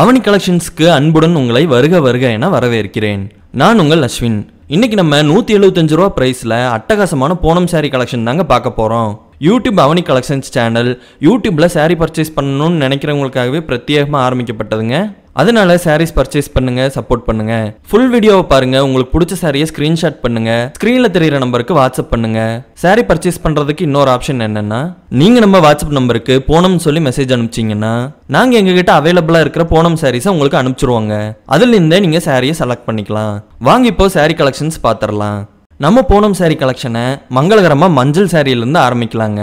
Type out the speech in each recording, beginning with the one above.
அவனி கலெக்ஷன்ஸ்க்கு அன்புடன் உங்களை வருக வருக என வரவேற்கிறேன். நான் உங்கள் அஸ்வின். இன்னைக்கு நம்ம 175 ரூபா பிரைஸ்ல அட்டகாசமான பூனம் சாரி கலெக்ஷன் தாங்க பார்க்க போறோம். யூடியூப் அவனி கலெக்ஷன்ஸ் சேனல் யூடியூப்ல சாரி பர்ச்சேஸ் பண்ணணும்னு நினைக்கிறவங்களுக்காகவே பிரத்யேகமாக ஆரம்பிக்கப்பட்டதுங்க. அதனால சாரீஸ் பர்ச்சேஸ் பண்ணுங்க, சப்போர்ட் பண்ணுங்க. ஃபுல் வீடியோவை பாருங்க. உங்களுக்கு பிடிச்ச சாரியை ஸ்கிரீன்ஷாட் பண்ணுங்க. ஸ்கிரீன்ல தெரியுற நம்பருக்கு வாட்ஸ்அப் பண்ணுங்க. சாரி பர்ச்சேஸ் பண்றதுக்கு இன்னொரு ஆப்ஷன் என்னன்னா, நீங்க நம்ம வாட்ஸ்அப் நம்பருக்கு பூனம் சொல்லி மெசேஜ் அனுப்பிச்சீங்கன்னா நாங்க எங்ககிட்ட அவைலபிளா இருக்கிற பூனம் சாரீஸை உங்களுக்கு அனுப்பிச்சிருவோங்க. அதுல இருந்தே நீங்க சாரியை செலக்ட் பண்ணிக்கலாம். வாங்க இப்போ சாரி கலெக்ஷன்ஸ் பாத்திரலாம். நம்ம பூனம் சாரி கலெக்ஷனை மங்களகரமா மஞ்சள் சாரியிலிருந்து ஆரம்பிக்கலாங்க.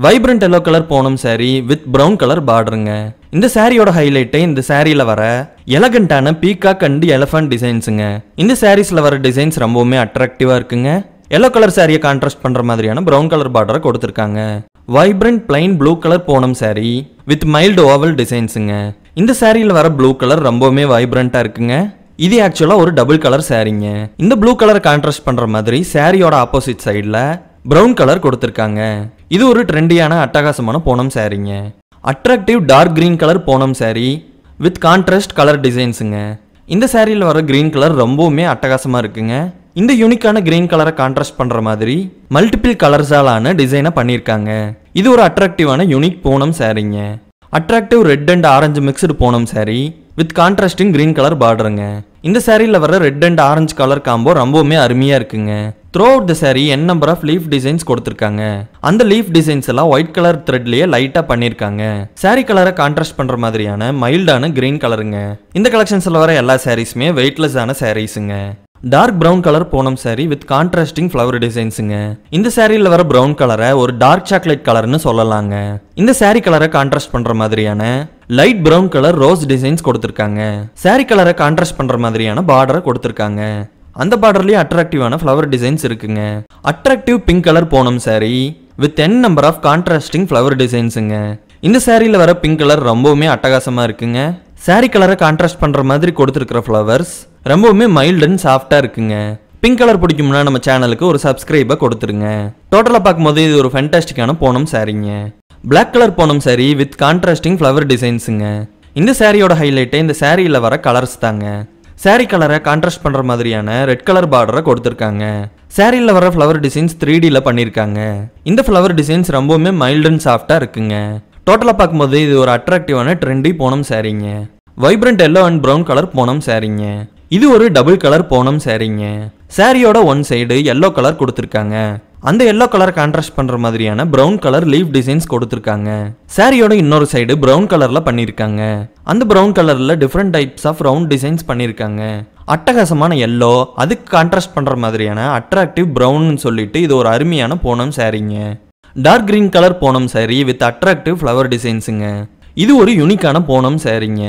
Vibrant yellow colour Poonam sari with brown colour பார்டருங்க. இந்த சாரியோட ஹைலைட்டே இந்த சாரியில வர எலகண்டான பீகாக் அண்ட் எலிஃபண்ட் டிசைன்ஸுங்க. இந்த சாரீஸ்ல வர டிசைன்ஸ் ரொம்பவுமே அட்ராக்டிவா இருக்குங்க. எல்லோ கலர் சாரியை கான்ட்ராஸ்ட் பண்ற மாதிரியான பிரவுன் கலர் பார்டரை கொடுத்துருக்காங்க. Vibrant plain blue colour Poonam sari with mild oval டிசைன்ஸுங்க. இந்த சாரியில வர ப்ளூ கலர் ரொம்பவுமே வைப்ரண்டா இருக்குங்க. இது ஆக்சுவலா ஒரு டபுள் கலர் சாரிங்க. இந்த ப்ளூ கலர் கான்ட்ராஸ்ட் பண்ற மாதிரி சாரியோட ஆப்போசிட் சைடுல பிரவுன் கலர் கொடுத்துருக்காங்க. இது ஒரு ட்ரெண்டியான அட்டகாசமான பூனம் சாரிங்க. Attractive dark green colour Poonam sari with contrast colour டிசைன்ஸுங்க. இந்த சாரியில் வர கிரீன் கலர் ரொம்பவுமே அட்டகாசமா இருக்குங்க. இந்த யூனிக்கான கிரீன் கலரை கான்ட்ராஸ்ட் பண்ற மாதிரி மல்டிபிள் கலர்ஸாலான டிசைனை பண்ணியிருக்காங்க. இது ஒரு அட்ராக்டிவான யூனிக் பூனம் சாரிங்க. Attractive red and orange mixed Poonam sari with contrasting green colour பார்டருங்க. இந்த சாரியில் வர red and orange colour combo ரொம்பவுமே அருமையா இருக்குங்க. Throughout the sari number of leaf designs கொடுத்துருக்காங்க. அந்த லீஃப் டிசைன்ஸ் எல்லாம் ஒயிட் கலர் த்ரெட்லயே லைட்டா பண்ணிருக்காங்க. சாரி கலரை கான்ட்ராஸ்ட் பண்ற மாதிரியான மைல்டான கிரீன் கலருங்க. இந்த கலெக்ஷன்ஸ்ல வர எல்லா சாரீஸுமே வெயிட்லெஸ் ஆன சாரீஸுங்க. Dark brown colour Poonam sari with contrasting flower டிசைன்ஸுங்க. இந்த சாரியில் வர பிரவுன் கலரை ஒரு டார்க் சாக்லேட் கலர்னு சொல்லலாங்க. இந்த சாரி கலரை கான்ட்ராஸ்ட் பண்ற மாதிரியான light brown colour rose designs கொடுத்துருக்காங்க. சாரி கலரை கான்ட்ராஸ்ட் பண்ற மாதிரியான பார்டரை கொடுத்துருக்காங்க. அந்த பார்டர்லயே அட்ராக்டிவான ஃப்ளவர் டிசைன்ஸ் இருக்குங்க. Attractive pink colour Poonam sari with number of contrasting flower டிசைன்ஸுங்க. இந்த சாரியில் வர பிங்க் கலர் ரொம்பவுமே அட்டகாசமா இருக்குங்க. சாரி கலரை கான்ட்ராஸ்ட் பண்ற மாதிரி கொடுத்துருக்கிற ஃப்ளவர்ஸ் ரொம்பவுமே மைல்ட் அண்ட் சாஃப்டா இருக்குங்க. பிங்க் கலர் பிடிக்கும்னா நம்ம சேனலுக்கு ஒரு சப்ஸ்கிரைபை கொடுத்துருங்க. டோட்டலா பார்க்கும்போது இது ஒரு ஃபேண்டாஸ்டிக்கான பூனம் சாரிங்க. Black colour Poonam sari with contrasting flower டிசைன்ஸுங்க. இந்த சாரியோட ஹைலைட்டே இந்த சாரியில் வர கலர்ஸ் தாங்க. சாரி கலரை கான்ட்ராஸ்ட் பண்ற மாதிரியான ரெட் கலர் பார்டரை கொடுத்துருக்காங்க. சாரியில் வர ஃப்ளவர் டிசைன்ஸ் 3Dல பண்ணியிருக்காங்க. இந்த ஃப்ளவர் டிசைன்ஸ் ரொம்பவுமே மைல்ட் அண்ட் சாஃப்டா இருக்குங்க. டோட்டலா பார்க்கும்போது இது ஒரு அட்ராக்டிவான ட்ரெண்டி பூனம் சாரிங்க. Vibrant yellow and brown colour Poonam சாரிங்க. இது ஒரு டபுள் கலர் பூனம் சாரிங்க. சாரியோட ஒன் சைடு எல்லோ கலர் கொடுத்துருக்காங்க. அந்த எல்லோ கலர் கான்ட்ராஸ்ட் பண்ற மாதிரியான பிரவுன் கலர் லீஃப் டிசைன்ஸ் கொடுத்துருக்காங்க. சாரியோட இன்னொரு சைடு பிரவுன் கலர்ல பண்ணிருக்காங்க. அந்த பிரவுன் கலர்ல different types of round designs பண்ணிருக்காங்க. அட்டகாசமான எல்லோ அதுக்கு கான்ட்ராஸ்ட் பண்ற மாதிரியான அட்ராக்டிவ் பிரவுன் சொல்லிட்டு இது ஒரு அருமையான பூனம் சாரிங்க. Dark green colour Poonam sari with attractive flower டிசைன்ஸுங்க. இது ஒரு யூனிக்கான பூனம் சாரிங்க.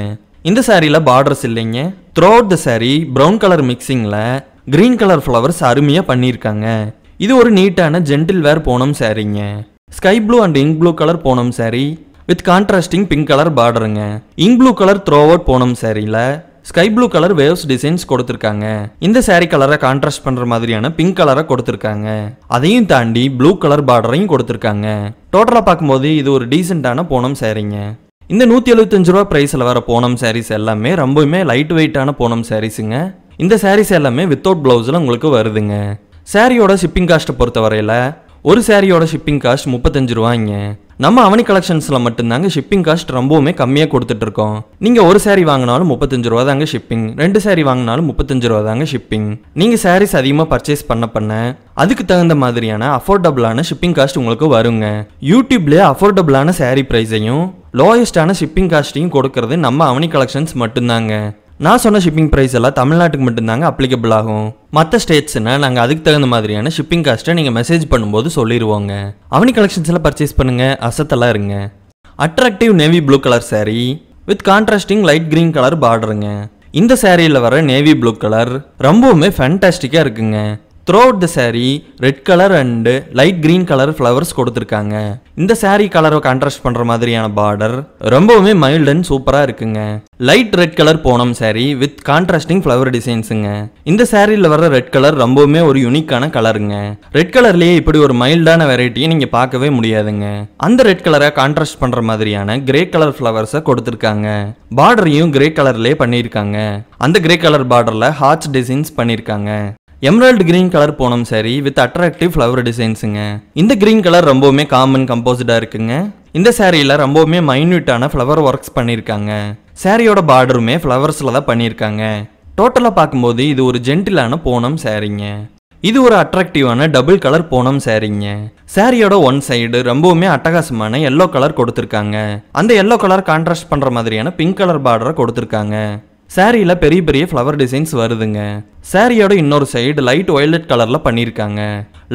இந்த சாரியில பார்டர்ஸ் இல்லைங்க. Throughout the sari brown colour மிக்சிங்ல கிரீன் கலர் ஃப்ளவர்ஸ் அருமையா பண்ணியிருக்காங்க. இது ஒரு நீட்டான ஜென்டில் வேர் பூனம் சாரிங்க. Sky blue and ink blue colour Poonam sari with contrasting pink colour பார்டருங்க. Ink blue colour throughout Poonam சாரியில sky blue colour waves designs கொடுத்துருக்காங்க. இந்த சாரி கலரை கான்ட்ராஸ்ட் பண்ற மாதிரியான பிங்க் கலரை கொடுத்துருக்காங்க. அதையும் தாண்டி ப்ளூ கலர் பார்டரையும் கொடுத்துருக்காங்க. டோட்டலா பார்க்கும்போது இது ஒரு டீசென்டான பூனம் சாரிங்க. இந்த 175 ரூபா பிரைஸ்ல வர பூனம் சாரீஸ் எல்லாமே ரொம்பவுமே லைட் வெயிட்டான பூனம் சாரீஸுங்க. இந்த சாரீஸ் எல்லாமே வித்தவுட் பிளவுஸ்ல உங்களுக்கு வருதுங்க. சாரியோட ஷிப்பிங் காஸ்ட்டை பொறுத்த வரையில ஒரு சாரியோட ஷிப்பிங் காஸ்ட் 35 ரூபாய்ங்க. நம்ம அவனி கலெக்ஷன்ஸ்ல மட்டும்தாங்க ஷிப்பிங் காஸ்ட் ரொம்பவுமே கம்மியாக கொடுத்துட்டு இருக்கோம். நீங்க ஒரு சாரி வாங்கினாலும் 35 ரூபா தாங்க ஷிப்பிங். 2 சாரி வாங்கினாலும் 35 ரூபா தாங்க ஷிப்பிங். நீங்க சாரீஸ் அதிகமாக பர்ச்சேஸ் பண்ண அதுக்கு தகுந்த மாதிரியான அஃபோர்டபுளான ஷிப்பிங் காஸ்ட் உங்களுக்கு வருங்க. யூடியூப்லேயே அஃபோர்டபுளான சாரி ப்ரைஸையும் லோயஸ்டான ஷிப்பிங் காஸ்ட்டையும் கொடுக்கறது நம்ம அவனி கலெக்ஷன்ஸ் மட்டும்தாங்க. நான் சொன்ன ஷிப்பிங் ப்ரைஸ் எல்லாம் தமிழ்நாட்டுக்கு மட்டும்தாங்க அப்ளிகபிள் ஆகும். மற்ற ஸ்டேட்ஸ்னா நாங்கள் அதுக்கு தகுந்த மாதிரியான ஷிப்பிங் காஸ்ட்டை நீங்கள் மெசேஜ் பண்ணும்போது சொல்லிடுவோங்க. அவனி கலெக்ஷன்ஸில் பர்ச்சேஸ் பண்ணுங்க, அசத்தெல்லாம் இருங்க. Attractive navy blue colour sari with contrasting light green colour பார்டருங்க. இந்த சாரியில் வர நேவி ப்ளூ கலர் ரொம்பவுமே ஃபேண்டாஸ்டிக்காக இருக்குங்க. Throughout the saree red colour and light green colour flowers கொடுத்துருக்காங்க. இந்த saree கலரை கான்ட்ராஸ்ட் பண்ற மாதிரியான பார்டர் ரொம்பவுமே மைல்ட் அண்ட் சூப்பரா இருக்குங்க. Light red colour Poonam saree with contrasting flower டிசைன்ஸுங்க. இந்த சாரியில் வர ரெட் கலர் ரொம்பவுமே ஒரு யூனிக்கான கலருங்க. ரெட் கலர்லயே இப்படி ஒரு மைல்டான வெரைட்டியை நீங்க பார்க்கவே முடியாதுங்க. அந்த ரெட் கலரை கான்ட்ராஸ்ட் பண்ற மாதிரியான கிரே கலர் ஃப்ளவர்ஸை கொடுத்துருக்காங்க. பார்டரையும் கிரே கலர்லயே பண்ணியிருக்காங்க. அந்த கிரே கலர் பார்டர்ல ஹார்ட்ஸ் டிசைன்ஸ் பண்ணியிருக்காங்க. Emerald green colour Poonam saree with attractive flower டிசைன்ஸுங்க. இந்த கிரீன் கலர் ரொம்பவுமே காமன் கம்போசிட்டா இருக்குங்க. இந்த சாரியில ரொம்பவுமே மைன்யூட்டான ஃப்ளவர் ஒர்க்ஸ் பண்ணியிருக்காங்க. சாரியோட பார்டருமே ஃப்ளவர்ஸ்ல தான் பண்ணியிருக்காங்க. டோட்டலா பார்க்கும்போது இது ஒரு ஜென்டிலான பூனம் சாரிங்க. இது ஒரு அட்ராக்டிவான டபுள் கலர் பூனம் சாரிங்க. சாரியோட ஒன் சைடு ரொம்பவுமே அட்டகாசமான எல்லோ கலர் கொடுத்துருக்காங்க. அந்த எல்லோ கலர் கான்ட்ராஸ்ட் பண்ற மாதிரியான பிங்க் கலர் பார்டரை கொடுத்துருக்காங்க. சாரியில பெரிய பெரிய ஃப்ளவர் டிசைன்ஸ் வருதுங்க. சாரியோட இன்னொரு சைடு லைட் வயலட் கலர்ல பண்ணியிருக்காங்க.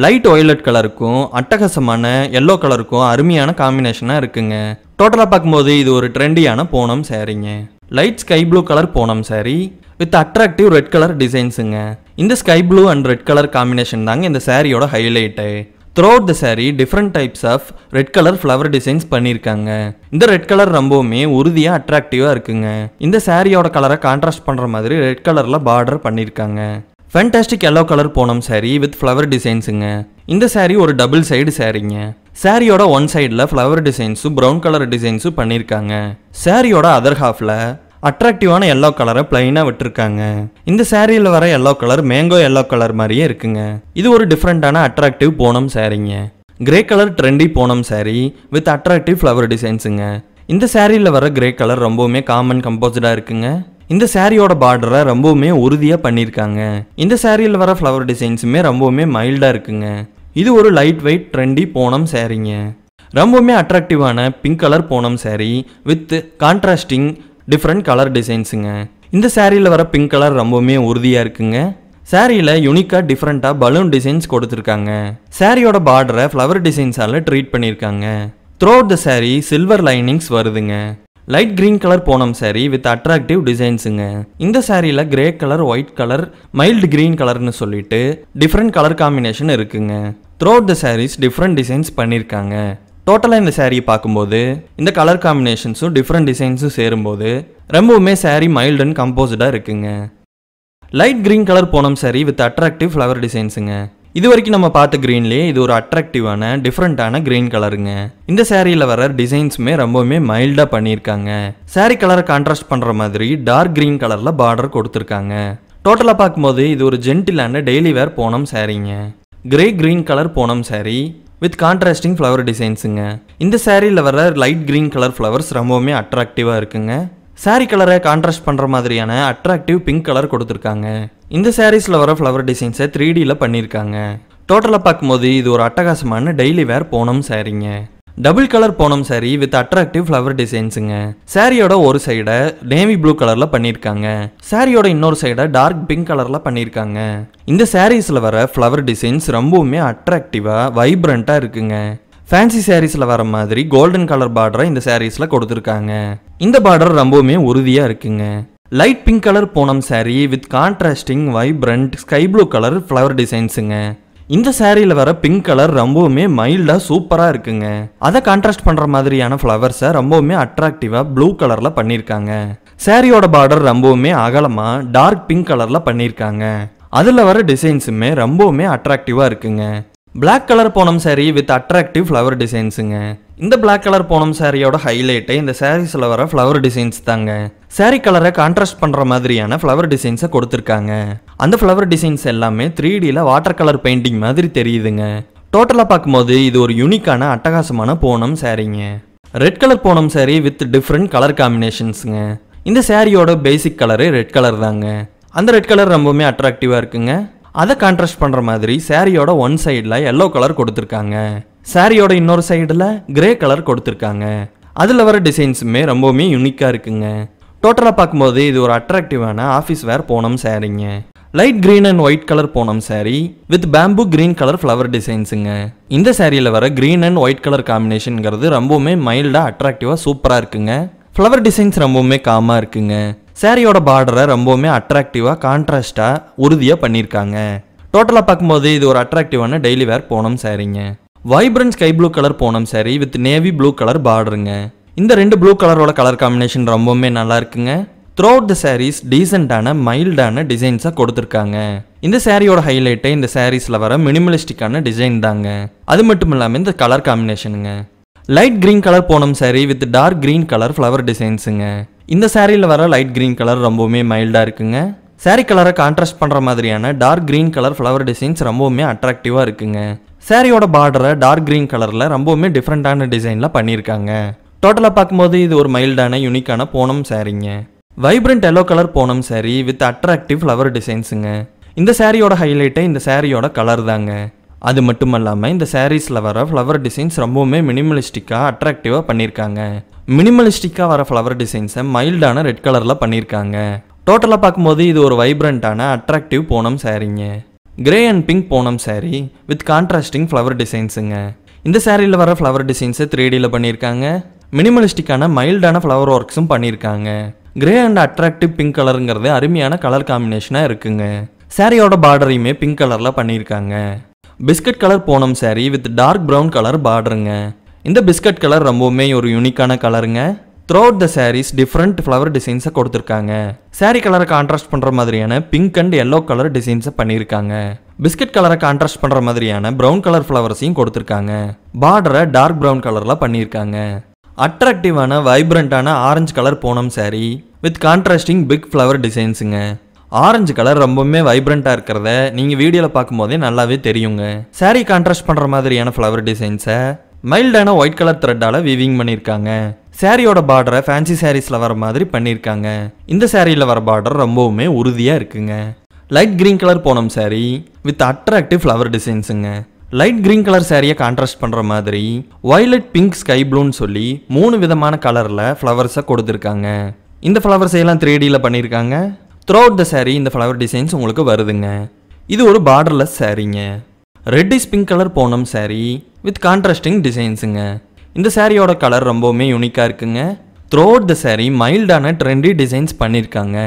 லைட் வயலட் கலருக்கும் அட்டகாசமான எல்லோ கலருக்கும் அருமையான காம்பினேஷனா இருக்குங்க. டோட்டலா பார்க்கும்போது இது ஒரு ட்ரெண்டியான பூனம் சாரிங்க. Light sky blue colour Poonam saree with attractive red colour டிசைன்ஸுங்க. இந்த sky blue and red colour combination தாங்க இந்த சாரியோட highlight. Throughout the saree different types of red colour flower designs பண்ணியிருக்காங்க. இந்த ரெட் கலர் ரொம்பவுமே உறுதியாக அட்ராக்டிவாக இருக்குங்க. இந்த சாரியோட கலரை கான்ட்ராஸ்ட் பண்ணுற மாதிரி ரெட் கலரில் பார்டர் பண்ணியிருக்காங்க. Fantastic yellow colour Poonam saree with flower டிசைன்ஸுங்க. இந்த saree ஒரு டபுள் சைடு சாரிங்க. சாரியோட ஒன் சைடில் ஃப்ளவர் டிசைன்ஸும் ப்ரௌன் கலர் டிசைன்ஸும் பண்ணியிருக்காங்க. சாரியோட அதர் ஹாஃபில் அட்ராக்டிவான எல்லோ கலரை பிளைனாக விட்டுருக்காங்க. இந்த சாரியில் வர yellow colour mango yellow colour மாதிரியே இருக்குங்க. இது ஒரு டிஃப்ரெண்டான அட்ராக்டிவ் பூனம் சாரிங்க. Grey colour trendy Poonam saree with attractive flower டிசைன்ஸுங்க. இந்த சாரியில் வர கிரே கலர் ரொம்பவுமே காமன் கம்போசிட்டாக இருக்குங்க. இந்த சாரியோட பார்டரை ரொம்பவுமே உறுதியாக பண்ணியிருக்காங்க. இந்த சாரியில் வர ஃப்ளவர் டிசைன்ஸுமே ரொம்பவுமே மைல்டாக இருக்குங்க. இது ஒரு லைட் வெயிட் ட்ரெண்டி பூனம் சாரிங்க. ரொம்பவுமே அட்ராக்டிவான pink colour Poonam saree with contrasting different colour டிசைன்ஸுங்க. இந்த சாரியில் வர பிங்க் கலர் ரொம்பவுமே உறுதியாக இருக்குங்க. சாரியில் யூனிக்காக டிஃப்ரெண்ட்டாக பலூன் டிசைன்ஸ் கொடுத்துருக்காங்க. சாரியோட பார்டரை ஃப்ளவர் டிசைன்ஸால் ட்ரீட் பண்ணியிருக்காங்க. Throughout the saree silver linings வருதுங்க. Light green colour Poonam saree with attractive டிசைன்ஸுங்க. இந்த சாரியில் grey colour white colour mild green கலர்னு சொல்லிட்டு டிஃப்ரெண்ட் கலர் காம்பினேஷன் இருக்குங்க. Throughout the sarees different designs பண்ணியிருக்காங்க. டோட்டலாக இந்த சாரியை பார்க்கும்போது இந்த கலர் காம்பினேஷன்ஸும் டிஃப்ரெண்ட் டிசைன்ஸும் சேரும்போது ரொம்பவுமே சாரீ மைல்ட் அண்ட் கம்போசிட்டாக இருக்குங்க. Light green colour Poonam saree with attractive flower டிசைன்ஸுங்க. இது வரைக்கும் நம்ம பார்த்த க்ரீன்லேயே இது ஒரு அட்ராக்டிவான டிஃப்ரெண்ட்டான க்ரீன் கலருங்க. இந்த சாரியில் வர டிசைன்ஸுமே ரொம்பவுமே மைல்டாக பண்ணியிருக்காங்க. சாரீ கலரை கான்ட்ராஸ்ட் பண்ணுற மாதிரி டார்க் க்ரீன் கலரில் பார்டர் கொடுத்துருக்காங்க. டோட்டலாக பார்க்கும்போது இது ஒரு ஜென்டிலான டெய்லி வேர் பூனம் சாரீங்க. Grey green colour Poonam saree with contrasting flower டிசைன்ஸுங்க. இந்த சாரியில் வர லைட் கிரீன் கலர் ஃப்ளவர்ஸ் ரொம்பவுமே அட்ராக்டிவாக இருக்குங்க. சாரீ கலரை கான்ட்ராஸ்ட் பண்ணுற மாதிரியான அட்ராக்டிவ் பிங்க் கலர் கொடுத்துருக்காங்க. இந்த சாரீஸில் வர ஃப்ளவர் டிசைன்ஸை 3Dயில் பண்ணியிருக்காங்க. டோட்டலாக பார்க்கும்போது இது ஒரு அட்டகாசமான டெய்லி வேர் பூனம் சாரீங்க. Double colour Poonam saree with attractive flower டிசைன்ஸுங்க. சாரியோட ஒரு சைடை நேவி ப்ளூ கலரில் பண்ணியிருக்காங்க. சாரியோட இன்னொரு சைடை டார்க் பிங்க் கலரில் பண்ணியிருக்காங்க. இந்த சாரீஸில் வர ஃப்ளவர் டிசைன்ஸ் ரொம்பவுமே அட்ராக்டிவாக வைப்ரண்ட்டாக இருக்குங்க. ஃபேன்சி சாரீஸில் வர மாதிரி கோல்டன் கலர் பார்டரை இந்த சாரீஸில் கொடுத்துருக்காங்க. இந்த பார்டர் ரொம்பவுமே உறுதியாக இருக்குங்க. Light pink colour Poonam saree with contrasting vibrant sky blue colour flower டிசைன்ஸுங்க. இந்த சாரியில் வர பிங்க் கலர் ரொம்பவுமே மைல்டாக சூப்பராக இருக்குங்க. அதை கான்ட்ராஸ்ட் பண்ணுற மாதிரியான ஃப்ளவர்ஸை ரொம்பவுமே அட்ராக்டிவாக ப்ளூ கலரில் பண்ணியிருக்காங்க. சாரியோட பார்டர் ரொம்பவுமே அகலமாக டார்க் பிங்க் கலரில் பண்ணியிருக்காங்க. அதில் வர டிசைன்ஸுமே ரொம்பவுமே அட்ராக்டிவாக இருக்குங்க. Black colour Poonam saree with attractive flower டிசைன்ஸுங்க. இந்த பிளாக் கலர் பூனம் சாரியோட ஹைலைட்டை இந்த சாரீஸில் வர ஃப்ளவர் டிசைன்ஸ் தாங்க. சாரீ கலரை கான்ட்ராஸ்ட் பண்ணுற மாதிரியான ஃப்ளவர் டிசைன்ஸை கொடுத்துருக்காங்க. அந்த ஃப்ளவர் டிசைன்ஸ் எல்லாமே 3Dயில் வாட்டர் கலர் பெயிண்டிங் மாதிரி தெரியுதுங்க. டோட்டலாக பார்க்கும்போது இது ஒரு யூனிக்கான அட்டகாசமான பூனம் சாரீங்க. Red colour Poonam saree with different colour காம்பினேஷன்ஸுங்க. இந்த சாரியோட பேசிக் கலரு ரெட் கலர் தாங்க. அந்த ரெட் கலர் ரொம்பவுமே அட்ராக்டிவாக இருக்குங்க. அதை கான்ட்ராஸ்ட் பண்ணுற மாதிரி சாரியோட ஒன் சைடில் எல்லோ கலர் கொடுத்துருக்காங்க. சாரியோட இன்னொரு சைடில் கிரே கலர் கொடுத்துருக்காங்க. அதில் வர டிசைன்ஸுமே ரொம்பவுமே யூனிக்காக இருக்குங்க. டோட்டலாக பார்க்கும்போது இது ஒரு அட்ராக்டிவான ஆஃபீஸ் வேர் பூனம் சாரீங்க. Light green and white colour Poonam saree with bamboo green colour flower டிசைன்ஸுங்க. இந்த சாரியில் வர கிரீன் அண்ட் ஒயிட் கலர் காம்பினேஷனுங்கிறது ரொம்பவுமே மைல்டாக அட்ராக்டிவாக சூப்பராக இருக்குங்க. ஃப்ளவர் டிசைன்ஸ் ரொம்பவுமே காமாக இருக்குங்க. சாரியோட பார்டரை ரொம்பவுமே அட்ராக்டிவாக கான்ட்ராஸ்டாக உறுதியாக பண்ணியிருக்காங்க. டோட்டலாக பார்க்கும்போது இது ஒரு அட்ராக்டிவான டெய்லி வேர் பூனம் சாரீங்க. Vibrant sky blue colour Poonam sari with navy blue colour பார்டருங்க. இந்த ரெண்டு ப்ளூ கலரோட கலர் காம்பினேஷன் ரொம்பவுமே நல்லா இருக்குங்க. த்ரூஅவுட் த சாரீஸ் டீசெண்டான மைல்டான டிசைன்ஸாக கொடுத்துருக்காங்க. இந்த சாரியோட ஹைலைட்டே இந்த சாரீஸில் வர மினிமலிஸ்டிக்கான டிசைன் தாங்க. அது மட்டும் இல்லாமல் இந்த கலர் காம்பினேஷனுங்க. Light green colour Poonam sari with dark green colour flower டிசைன்ஸுங்க. இந்த சாரியில் வர லைட் கிரீன் கலர் ரொம்பவுமே மைல்டாக இருக்குங்க. சாரீ கலரை கான்ட்ராஸ்ட் பண்ணுற மாதிரியான dark green colour flower designs ரொம்பவுமே அட்ராக்டிவாக இருக்குங்க. சாரியோட பார்டரை டார்க் கிரீன் கலரில் ரொம்பவுமே டிஃப்ரெண்ட்டான டிசைனில் பண்ணியிருக்காங்க. டோட்டலாக பார்க்கும்போது இது ஒரு மைல்டான யூனிக்கான பூனம் சாரீங்க. Vibrant yellow colour Poonam sari with attractive flower டிசைன்ஸுங்க. இந்த சாரியோட ஹைலைட்டே இந்த சாரியோட கலர் தாங்க. அது மட்டும் இல்லாமல் இந்த சாரீஸில் வர ஃப்ளவர் டிசைன்ஸ் ரொம்பவுமே மினிமலிஸ்டிக்காக அட்ராக்டிவாக பண்ணியிருக்காங்க. மினிமலிஸ்டிக்காக வர ஃப்ளவர் டிசைன்ஸை மைல்டான ரெட் கலரில் பண்ணியிருக்காங்க. டோட்டலாக பார்க்கும்போது இது ஒரு வைப்ரண்ட்டான அட்ராக்டிவ் பூனம் சாரீங்க. Grey and pink Poonam sari with contrasting flower டிசைன்ஸுங்க. இந்த சாரியில் வர ஃப்ளவர் டிசைன்ஸை 3Dயில் பண்ணியிருக்காங்க. மினிமலிஸ்டிக்கான மைல்டான ஃப்ளவர் ஒர்க்ஸும் பண்ணியிருக்காங்க. கிரே அண்ட் அட்ராக்டிவ் பிங்க் கலருங்கிறது அருமையான கலர் காம்பினேஷனாக இருக்குங்க. சாரியோட பார்டரையுமே பிங்க் கலரில் பண்ணியிருக்காங்க. Biscuit colour Poonam sari with dark brown colour பார்டருங்க. இந்த பிஸ்கட் கலர் ரொம்பவுமே ஒரு யூனிக்கான கலருங்க. Throughout the sarees different flower டிசைன்ஸை கொடுத்துருக்காங்க. சாரீ கலரை கான்ட்ராஸ்ட் பண்ணுற மாதிரியான பிங்க் அண்ட் எல்லோ கலர் டிசைன்ஸை பண்ணியிருக்காங்க. பிஸ்கட் கலரை கான்ட்ராஸ்ட் பண்ணுற மாதிரியான ப்ரௌன் கலர் ஃப்ளவர்ஸையும் கொடுத்துருக்காங்க. பார்டரை டார்க் ப்ரௌன் கலரில் பண்ணியிருக்காங்க. அட்ராக்டிவான வைப்ரண்ட்டான orange colour Poonam sari with contrasting big flower டிசைன்ஸுங்க. ஆரஞ்சு கலர் ரொம்பவுமே வைப்ரண்ட்டாக இருக்கிறத நீங்கள் வீடியோவில் பார்க்கும்போதே நல்லாவே தெரியுங்க. சாரீ கான்ட்ராஸ்ட் பண்ணுற மாதிரியான ஃப்ளவர் டிசைன்ஸை மைல்டான ஒயிட் கலர் த்ரெட்டால் வீவிங் பண்ணியிருக்காங்க. சாரியோட பார்டரை ஃபேன்சி சாரீஸில் வர மாதிரி பண்ணியிருக்காங்க. இந்த சாரியில் வர பார்டர் ரொம்பவுமே உறுதியாக இருக்குங்க. Light green colour Poonam sari with attractive flower டிசைன்ஸுங்க. லைட் கிரீன் கலர் சாரியை கான்ட்ராஸ்ட் பண்ணுற மாதிரி வயலட் பிங்க் ஸ்கை ப்ளூன்னு சொல்லி 3 விதமான கலரில் ஃப்ளவர்ஸை கொடுத்துருக்காங்க. இந்த ஃப்ளவர்ஸ் எல்லாம் 3Dயில் பண்ணியிருக்காங்க. த்ரூஅவுட் த சாரீ இந்த ஃப்ளவர் டிசைன்ஸ் உங்களுக்கு வருதுங்க. இது ஒரு பார்டர்லெஸ் சாரீங்க. Reddish pink colour Poonam sari with contrasting டிசைன்ஸுங்க. இந்த சாரியோட கலர் ரொம்பவுமே யூனிக்காக இருக்குங்க. த்ரூஅவுட் த சாரீ மைல்டான ட்ரெண்டி டிசைன்ஸ் பண்ணியிருக்காங்க.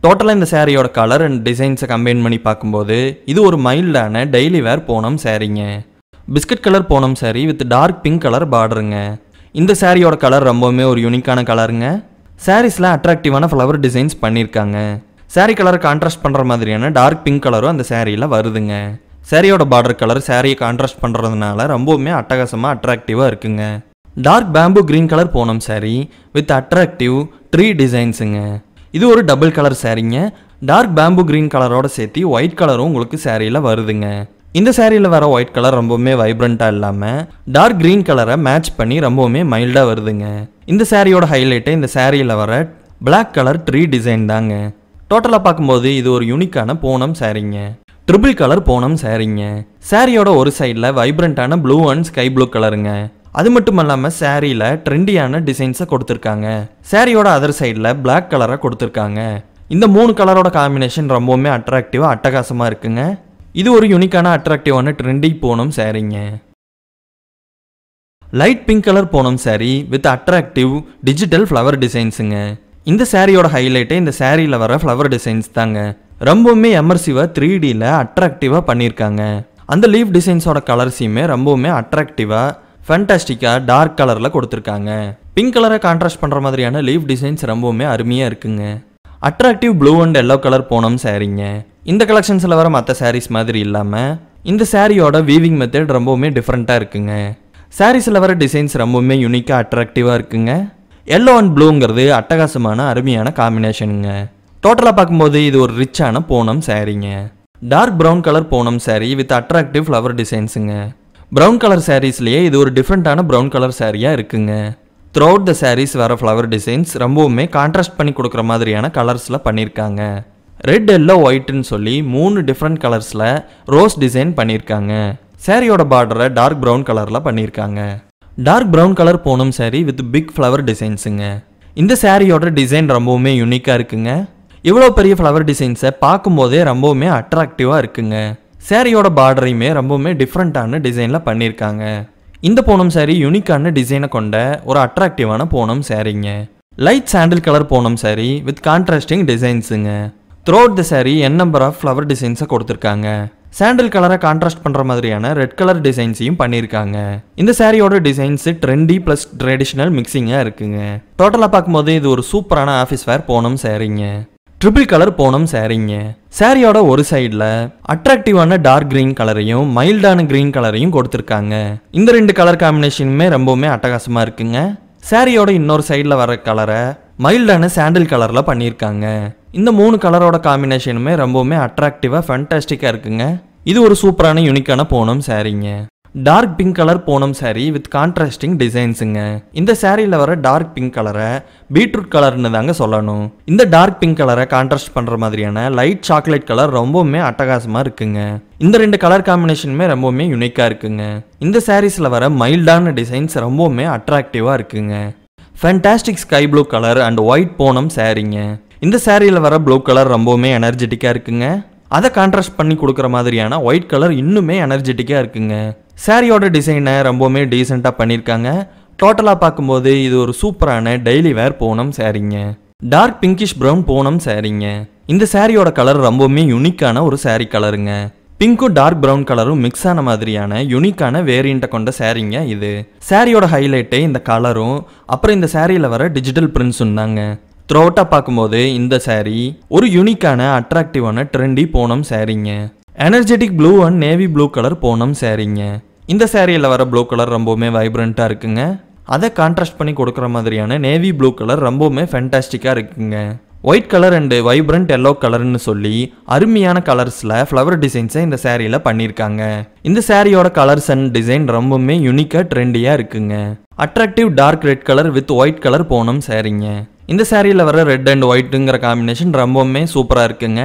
டோட்டலாக இந்த சாரியோட கலர் அண்ட் டிசைன்ஸை கம்பைன் பண்ணி பார்க்கும்போது இது ஒரு மைல்டான டெய்லி வேர் பூனம் சாரீங்க. Biscuit colour Poonam sari with dark pink colour பார்டருங்க. இந்த சாரியோட கலர் ரொம்பவுமே ஒரு யூனிக்கான கலருங்க. சாரீஸில் அட்ராக்டிவான ஃப்ளவர் டிசைன்ஸ் பண்ணியிருக்காங்க. சாரீ கலரை கான்ட்ராஸ்ட் பண்ணுற மாதிரியான டார்க் பிங்க் கலரும் அந்த சாரியில் வருதுங்க. சாரியோட பார்டர் கலர் சாரியை கான்ட்ராஸ்ட் பண்ணுறதுனால ரொம்பவுமே அட்டகாசமாக அட்ராக்டிவாக இருக்குங்க. Dark bamboo green colour Poonam sari with attractive tree டிசைன்ஸுங்க. இது ஒரு டபுள் கலர் சாரீங்க. டார்க் பேம்பு கிரீன் கலரோட சேர்த்து ஒயிட் கலரும் உங்களுக்கு சாரியில் வருதுங்க. இந்த சாரியில் வர ஒயிட் கலர் ரொம்பவுமே வைப்ரண்ட்டாக இல்லாமல் டார்க் கிரீன் கலரை மேட்ச் பண்ணி ரொம்பவுமே மைல்டாக வருதுங்க. இந்த சாரியோட ஹைலைட்டே இந்த சாரியில் வர பிளாக் கலர் ட்ரீ டிசைன் தாங்க. டோட்டலாக பார்க்கும்போது இது ஒரு யூனிக்கான பூனம் சாரீங்க. ட்ரிபிள் கலர் பூனம் சாரீங்க. சாரியோட ஒரு சைடில் வைப்ரண்ட்டான ப்ளூ அண்ட் ஸ்கை ப்ளூ கலருங்க. அது மட்டும் இல்லாமல் சாரியில் ட்ரெண்டியான டிசைன்ஸை கொடுத்துருக்காங்க. சாரியோட அதர் சைடில் பிளாக் கலரை கொடுத்துருக்காங்க. இந்த 3 கலரோட காம்பினேஷன் ரொம்பவுமே அட்ராக்டிவாக அட்டகாசமாக இருக்குங்க. இது ஒரு யூனிக்கான அட்ராக்டிவான ட்ரெண்டி பூனம் சாரீங்க. Light pink colour Poonam sari with attractive digital flower டிசைன்ஸுங்க. இந்த சாரியோட ஹைலைட்டே இந்த சாரியில் வர ஃப்ளவர் டிசைன்ஸ் தாங்க. ரொம்பவுமே எமர்சிவாக 3Dயில் அட்ராக்டிவாக பண்ணியிருக்காங்க. அந்த லீஃப் டிசைன்ஸோட கலர்ஸையுமே ரொம்பவுமே அட்ராக்டிவாக ஃபேண்டாஸ்டிக்காக டார்க் கலரில் கொடுத்துருக்காங்க. பிங்க் கலரை கான்ட்ராஸ்ட் பண்ணுற மாதிரியான லீஃப் டிசைன்ஸ் ரொம்பவுமே அருமையாக இருக்குங்க. Attractive blue and yellow colour Poonam சாரீங்க. இந்த கலெக்ஷன்ஸில் வர மற்ற சாரீஸ் மாதிரி இல்லாமல் இந்த சாரியோட வீவிங் மெத்தட் ரொம்பவுமே டிஃப்ரெண்ட்டாக இருக்குங்க. சாரீஸில் வர டிசைன்ஸ் ரொம்பவுமே யூனிக்காக அட்ராக்டிவாக இருக்குங்க. எல்லோ அண்ட் ப்ளூங்கிறது அட்டகாசமான அருமையான காம்பினேஷனுங்க. டோட்டலாக பார்க்கும்போது இது ஒரு ரிச்சான பூனம் சாரீங்க. Dark brown colour Poonam sari with attractive flower டிசைன்ஸுங்க. ப்ரௌன் கலர் சாரீஸ்லேயே இது ஒரு டிஃப்ரெண்ட்டான ப்ரௌன் கலர் சாரியாக இருக்குங்க. த்ரூஅவுட் த சாரீஸ் வர ஃப்ளவர் டிசைன்ஸ் ரொம்பவுமே கான்ட்ராஸ்ட் பண்ணி கொடுக்குற மாதிரியான கலர்ஸில் பண்ணியிருக்காங்க. ரெட் எல்லோ ஒயிட்னு சொல்லி 3 டிஃப்ரெண்ட் கலர்ஸில் ரோஸ் டிசைன் பண்ணியிருக்காங்க. சாரியோட பார்டரை டார்க் ப்ரௌன் கலரில் பண்ணியிருக்காங்க. Dark brown colour Poonam sari with big flower டிசைன்ஸுங்க. இந்த சாரியோட டிசைன் ரொம்பவுமே யூனிக்காக இருக்குங்க. இவ்வளோ பெரிய ஃப்ளவர் டிசைன்ஸை பார்க்கும்போதே ரொம்பவுமே அட்ராக்டிவாக இருக்குங்க. சாரியோட பார்டரையுமே ரொம்பவுமே டிஃப்ரெண்ட்டான டிசைனில் பண்ணியிருக்காங்க. இந்த பூனம் சாரீ யூனிக்கான டிசைனை கொண்ட ஒரு அட்ராக்டிவான பூனம் சாரீங்க. Light sandal colour Poonam sari with contrasting டிசைன்ஸுங்க. Throughout the sari n number of flower டிசைன்ஸை கொடுத்துருக்காங்க. சாண்டல் கலரை கான்ட்ராஸ்ட் பண்ற மாதிரியான ரெட் கலர் டிசைன்ஸையும் பண்ணியிருக்காங்க. இந்த சாரியோட டிசைன்ஸ் ட்ரெண்டி பிளஸ் ட்ரெடிஷனல் மிக்சிங்கா இருக்குங்க. டோட்டலா பார்க்கும்போது இது ஒரு சூப்பரான ஆஃபீஸ் வேர் பூனம் சாரிங்க. ட்ரிபிள் கலர் பூனம் சாரிங்க. சாரியோட ஒரு சைடில் அட்ராக்டிவான டார்க் கிரீன் கலரையும் மைல்டான கிரீன் கலரையும் கொடுத்துருக்காங்க. இந்த ரெண்டு கலர் காம்பினேஷனுமே ரொம்பவுமே அட்டகாசமா இருக்குங்க. சாரியோட இன்னொரு சைடில் வர கலரை மைல்டான சாண்டில் கலரில் பண்ணியிருக்காங்க. இந்த 3 கலரோட காம்பினேஷனுமே ரொம்பவுமே அட்ராக்டிவாக ஃபேண்டாஸ்டிக்காக இருக்குங்க. இது ஒரு சூப்பரான யூனிக்கான பூனம் சாரிங்க. Dark pink colour Poonam sari with contrasting டிசைன்ஸுங்க. இந்த சாரியில் வர டார்க் பிங்க் கலரை பீட்ரூட் கலர்னு தாங்க சொல்லணும். இந்த டார்க் பிங்க் கலரை கான்ட்ராஸ்ட் பண்ணுற மாதிரியான லைட் சாக்லேட் கலர் ரொம்பவுமே அட்டகாசமாக இருக்குங்க. இந்த ரெண்டு கலர் காம்பினேஷனுமே ரொம்பவுமே யூனிக்காக இருக்குங்க. இந்த சாரீஸில் வர மைல்டான டிசைன்ஸ் ரொம்பவுமே அட்ராக்டிவாக இருக்குங்க. Fantastic sky blue colour and white Poonam சாரிங்க. இந்த சாரியில் வர ப்ளூ கலர் ரொம்பவுமே எனர்ஜெட்டிக்காக இருக்குங்க. அதை கான்ட்ராஸ்ட் பண்ணி கொடுக்குற மாதிரியான ஒயிட் கலர் இன்னுமே எனர்ஜெட்டிக்காக இருக்குங்க. சாரியோட டிசைனை ரொம்பவுமே டீசெண்டாக பண்ணியிருக்காங்க. டோட்டலாக பார்க்கும்போது இது ஒரு சூப்பரான டெய்லி வேர் பூனம் சாரிங்க. டார்க் பிங்கிஷ் ப்ரௌன் பூனம் சாரிங்க. இந்த சாரியோட கலர் ரொம்பவுமே யூனிக்கான ஒரு சாரி கலருங்க. பிங்க்கும் டார்க் ப்ரௌன் கலரும் மிக்ஸ் ஆன மாதிரியான யூனிக்கான வேரியண்ட்டை கொண்ட சாரிங்க இது. சாரியோட ஹைலைட்டே இந்த கலரும் அப்புறம் இந்த சாரியில் வர டிஜிட்டல் பிரிண்ட்ஸும் தாங்க. த்ரோட்டாக பார்க்கும்போது இந்த சாரி ஒரு யூனிக்கான அட்ராக்டிவான ட்ரெண்டி பூனம் சாரிங்க. Energetic blue and navy blue colour Poonam சாரிங்க. இந்த சாரியில் வர ப்ளூ கலர் ரொம்பவுமே வைப்ரண்ட்டாக இருக்குங்க. அதை கான்ட்ராஸ்ட் பண்ணி கொடுக்குற மாதிரியான நேவி ப்ளூ கலர் ரொம்பவுமே ஃபேண்டாஸ்டிக்காக இருக்குங்க. White colour and vibrant yellow கலர்னு சொல்லி அருமையான கலர்ஸில் ஃப்ளவர் டிசைன்ஸை இந்த சாரியில் பண்ணியிருக்காங்க. இந்த சாரியோட கலர்ஸ் அண்ட் டிசைன் ரொம்பவுமே யூனிக்காக ட்ரெண்டியாக இருக்குங்க. Attractive dark red colour with white colour Poonam சாரிங்க. இந்த சாரியில் வர ரெட் அண்ட் ஒயிட்டுங்கிற காம்பினேஷன் ரொம்பவுமே சூப்பராக இருக்குங்க.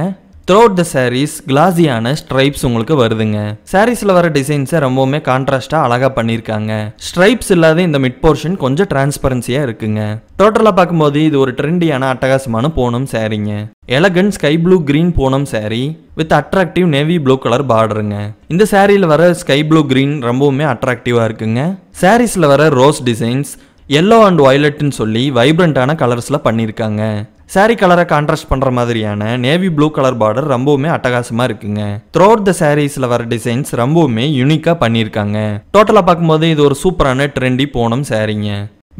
த்ரோட் த சாரீஸ் கிளாஸியான ஸ்ட்ரைப்ஸ் உங்களுக்கு வருதுங்க. சாரீஸில் வர டிசைன்ஸை ரொம்பவுமே கான்ட்ராஸ்டாக அழகாக பண்ணியிருக்காங்க. ஸ்ட்ரைப்ஸ் இல்லாத இந்த மிட் போர்ஷன் கொஞ்சம் டிரான்ஸ்பரன்சியாக இருக்குங்க. டோட்டலாக பார்க்கும்போது இது ஒரு ட்ரெண்டியான அட்டகாசமான பூனம் சாரிங்க. Elegant sky blue green Poonam sari with attractive navy blue colour பார்டருங்க. இந்த சாரியில் வர ஸ்கை ப்ளூ கிரீன் ரொம்பவுமே அட்ராக்டிவாக இருக்குங்க. சாரீஸில் வர ரோஸ் டிசைன்ஸ் எல்லோ அண்ட் வயலட்னு சொல்லி வைப்ரண்டான கலர்ஸில் பண்ணியிருக்காங்க. சாரி கலரை கான்ட்ராஸ்ட் பண்ணுற மாதிரியான நேவி ப்ளூ கலர் பார்டர் ரொம்பவுமே அட்டகாசமாக இருக்குங்க. த்ரோட் த சாரீஸில் வர டிசைன்ஸ் ரொம்பவுமே யூனிக்காக பண்ணியிருக்காங்க. டோட்டலாக பார்க்கும்போது இது ஒரு சூப்பரான ட்ரெண்டி பூனம் சாரிங்க.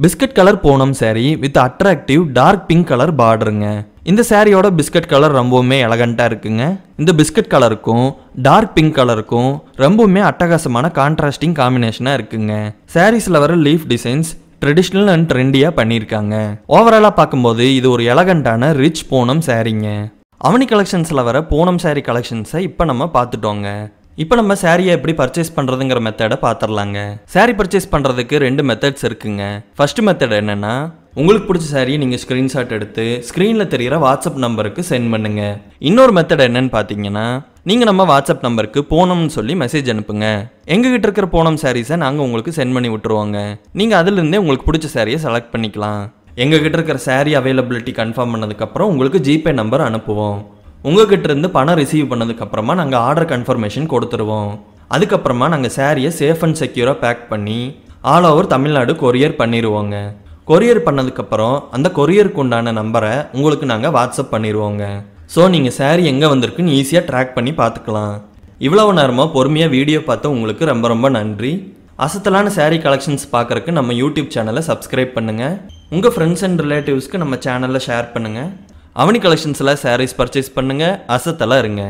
Biscuit colour Poonam sari with attractive dark pink colour பார்டருங்க. இந்த சாரியோட பிஸ்கட் கலர் ரொம்பவுமே எலகண்ட்டாக இருக்குங்க. இந்த பிஸ்கட் கலருக்கும் டார்க் பிங்க் கலருக்கும் ரொம்பவுமே அட்டகாசமான கான்ட்ராஸ்டிங் காம்பினேஷனாக இருக்குங்க. சாரீஸில் வர லீஃப் டிசைன்ஸ் ட்ரெடிஷ்னல் அண்ட் ட்ரெண்டியாக பண்ணியிருக்காங்க. ஓவராலாக பார்க்கும்போது இது ஒரு எலகண்டான ரிச் பூனம் சாரிங்க. அவனி கலெக்ஷன்ஸில் வர பூனம் சாரி கலெக்ஷன்ஸை இப்போ நம்ம பார்த்துட்டோங்க. இப்போ நம்ம சாரியை எப்படி பர்ச்சேஸ் பண்ணுறதுங்கிற மெத்தடை பார்த்துடலாங்க. சாரி பர்ச்சேஸ் பண்ணுறதுக்கு 2 மெத்தட்ஸ் இருக்குங்க. ஃபர்ஸ்ட் மெத்தட் என்னென்னா, உங்களுக்கு பிடிச்ச சாரியை நீங்கள் ஸ்க்ரீன்ஷாட் எடுத்து ஸ்க்ரீனில் தெரிகிற வாட்ஸ்அப் நம்பருக்கு சென்ட் பண்ணுங்க. இன்னொரு மெத்தட் என்னன்னு பார்த்தீங்கன்னா, நீங்கள் நம்ம வாட்ஸ்அப் நம்பருக்கு பூனம்னு சொல்லி மெசேஜ் அனுப்புங்க. எங்ககிட்ட இருக்கிற பூனம் சாரீஸை நாங்கள் உங்களுக்கு சென்ட் பண்ணி விட்டுருவோங்க. நீங்கள் அதிலிருந்தே உங்களுக்கு பிடிச்ச சாரியை செலக்ட் பண்ணிக்கலாம். எங்ககிட்ட இருக்கிற சாரி அவைலபிலிட்டி கன்ஃபார்ம் பண்ணதுக்கப்புறம் உங்களுக்கு ஜிபே நம்பர் அனுப்புவோம். உங்ககிட்ட இருந்து பணம் ரிசீவ் பண்ணதுக்கப்புறமா நாங்கள் ஆர்டர் கன்ஃபர்மேஷன் கொடுத்துருவோம். அதுக்கப்புறமா நாங்கள் சாரியை சேஃப் அண்ட் செக்யூராக பேக் பண்ணி ஆல் ஓவர் தமிழ்நாடு கொரியர் பண்ணிடுவோங்க. கொரியர் பண்ணதுக்கப்புறம் அந்த கொரியருக்கு உண்டான நம்பரை உங்களுக்கு நாங்கள் வாட்ஸ்அப் பண்ணிடுவோங்க. ஸோ நீங்கள் சாரி எங்கே வந்திருக்குன்னு ஈஸியாக ட்ராக் பண்ணி பார்த்துக்கலாம். இவ்வளவு நேரமாக பொறுமையாக வீடியோ பார்த்த உங்களுக்கு ரொம்ப ரொம்ப நன்றி. அசத்தலான சாரி கலெக்ஷன்ஸ் பார்க்குறக்கு நம்ம யூடியூப் சேனலை சப்ஸ்கிரைப் பண்ணுங்கள். உங்கள் ஃப்ரெண்ட்ஸ் அண்ட் ரிலேட்டிவ்ஸ்க்கு நம்ம சேனலில் ஷேர் பண்ணுங்கள். அவனி கலெக்ஷன்ஸில் சாரீஸ் பர்ச்சேஸ் பண்ணுங்கள். அசத்தலாக இருங்க.